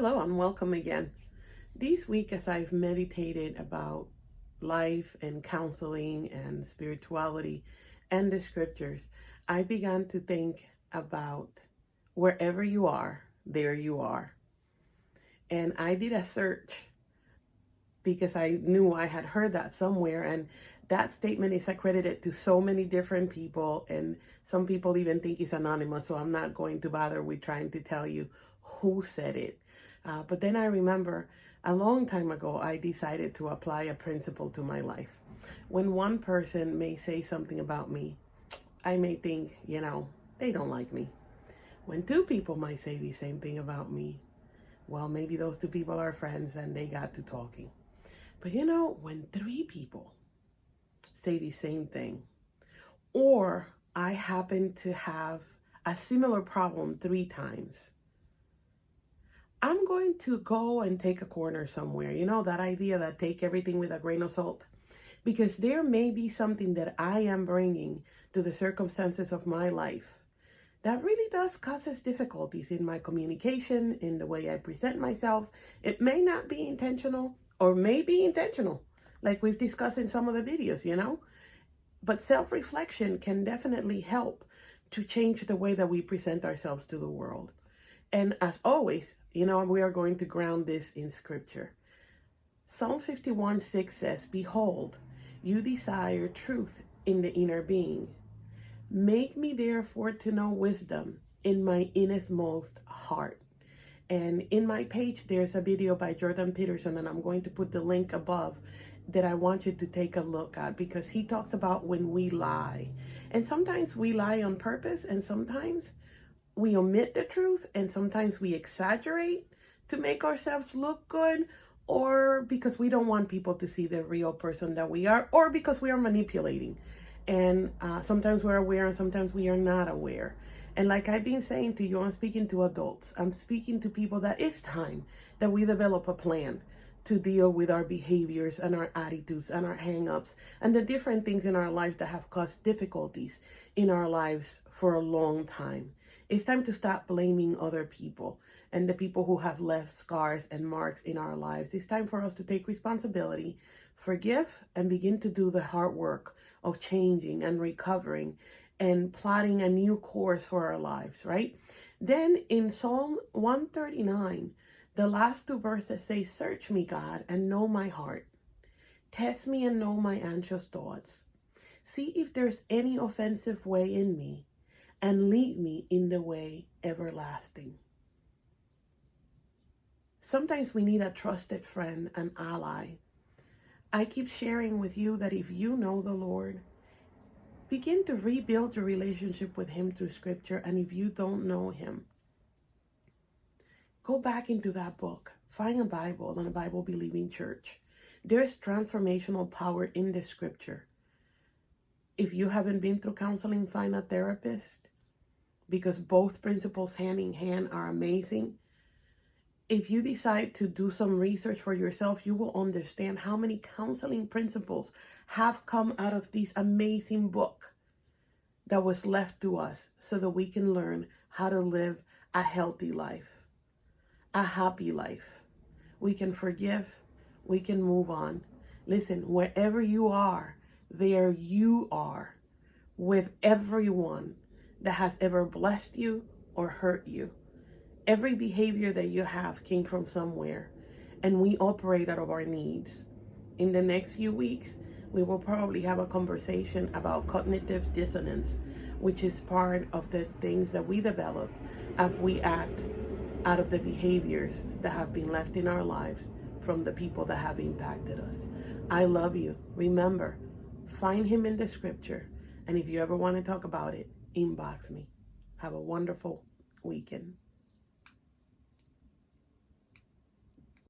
Hello and welcome again. This week, as I've meditated about life and counseling and spirituality and the scriptures, I began to think about wherever you are, there you are. And I did a search because I knew I had heard that somewhere, and that statement is accredited to so many different people, and some people even think it's anonymous, so I'm not going to bother with trying to tell you who said it. But then I remember a long time ago, I decided to apply a principle to my life. When one person may say something about me, I may think, they don't like me. When two people might say the same thing about me, well, maybe those two people are friends and they got to talking. But when three people say the same thing, or I happen to have a similar problem 3 times, I'm going to go and take a corner somewhere. That idea that take everything with a grain of salt, because there may be something that I am bringing to the circumstances of my life that really does causes difficulties in my communication, in the way I present myself. It may not be intentional or may be intentional, like we've discussed in some of the videos, but self-reflection can definitely help to change the way that we present ourselves to the world. And as always, we are going to ground this in scripture. Psalm 51:6 says, "Behold, you desire truth in the inner being. Make me therefore to know wisdom in my innermost heart." And in my page, there's a video by Jordan Peterson, and I'm going to put the link above, that I want you to take a look at, because he talks about when we lie. And sometimes we lie on purpose, and sometimes we omit the truth, and sometimes we exaggerate to make ourselves look good, or because we don't want people to see the real person that we are, or because we are manipulating. And sometimes we're aware and sometimes we are not aware. And like I've been saying to you, I'm speaking to adults. I'm speaking to people that it's time that we develop a plan to deal with our behaviors and our attitudes and our hang-ups and the different things in our life that have caused difficulties in our lives for a long time. It's time to stop blaming other people and the people who have left scars and marks in our lives. It's time for us to take responsibility, forgive, and begin to do the hard work of changing and recovering and plotting a new course for our lives, right? Then in Psalm 139, the last 2 verses say, "Search me, God, and know my heart. Test me and know my anxious thoughts. See if there's any offensive way in me, and lead me in the way everlasting." Sometimes we need a trusted friend, an ally. I keep sharing with you that if you know the Lord, begin to rebuild your relationship with him through scripture. And if you don't know him, go back into that book, find a Bible and a Bible-believing church. There is transformational power in the scripture. If you haven't been through counseling, find a therapist, because both principles hand in hand are amazing. If you decide to do some research for yourself, you will understand how many counseling principles have come out of this amazing book that was left to us so that we can learn how to live a healthy life, a happy life. We can forgive, we can move on. Listen, wherever you are, there you are with everyone that has ever blessed you or hurt you. Every behavior that you have came from somewhere, and we operate out of our needs. In the next few weeks, we will probably have a conversation about cognitive dissonance, which is part of the things that we develop as we act out of the behaviors that have been left in our lives from the people that have impacted us. I love you. Remember, find him in the scripture. And if you ever want to talk about it, inbox me. Have a wonderful weekend.